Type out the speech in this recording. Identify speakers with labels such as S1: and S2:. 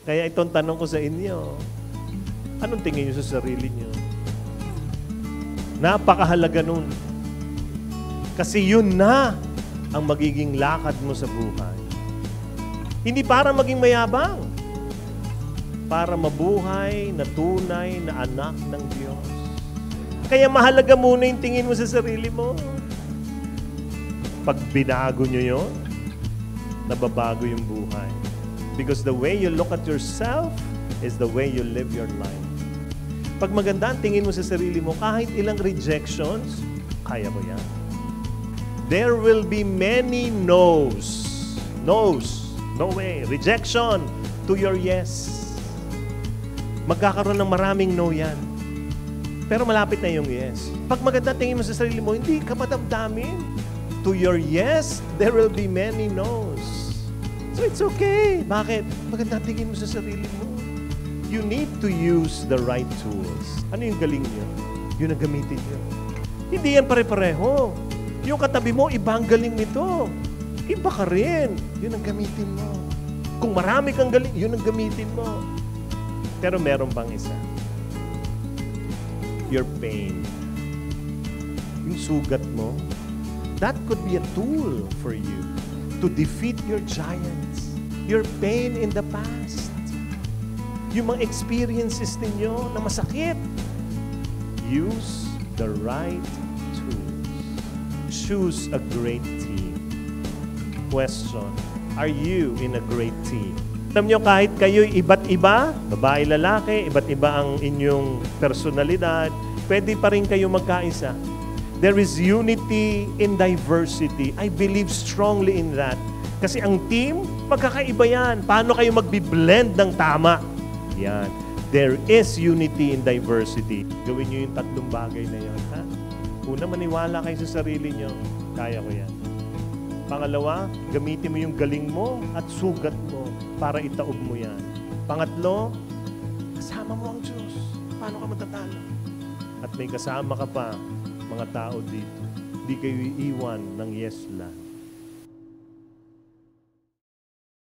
S1: Kaya itong tanong ko sa inyo, anong tingin niyo sa sarili niyo? Napakahalaga nun. Kasi yun na ang magiging lakad mo sa buhay. Hindi para maging mayabang. Para mabuhay na tunay na anak ng Diyos. Kaya mahalaga muna yung tingin mo sa sarili mo. Pag binago nyo yun, nababago yung buhay. Because the way you look at yourself is the way you live your life. Pag maganda ang tingin mo sa sarili mo, kahit ilang rejections, kaya mo yan. There will be many no's. No's. No way. Rejection to your yes. Magkakaroon ng maraming no yan. Pero malapit na yung yes. Pag maganda tingin mo sa sarili mo, hindi ka madamdamin. To your yes, there will be many no's. So it's okay. Bakit? Maganda tingin mo sa sarili mo. You need to use the right tools. Ano yung galing niyo? Yun ang gamitin niyo. Hindi yan pare-pareho. Yung katabi mo, iba ang galing nito. Iba ka rin. Yun ang gamitin mo. Kung marami kang galing, yun ang gamitin mo. Pero meron pang isa. Your pain. Yung sugat mo, that could be a tool for you to defeat your giants. Your pain in the past. Yung mga experiences ninyo na masakit. Use the right tools. Choose a great team. Question, are you in a great team? Alam nyo, kahit kayo'y iba't iba, babae, lalaki, iba't iba ang inyong personalidad, pwede pa rin kayo magkaisa. There is unity in diversity. I believe strongly in that. Kasi ang team, magkakaiba yan. Paano kayo magbi-blend ng tama? Yan. There is unity in diversity. Gawin nyo yung tatlong bagay na yan. Ha? Una, maniwala kayo sa sarili nyo. Kaya ko yan. Pangalawa, gamitin mo yung galing mo at sugat mo para itaob mo yan. Pangatlo, kasama mo ang Diyos. Paano ka matatalo? At may kasama ka pa, mga tao dito. Hindi kayo iiwan ng yes lang.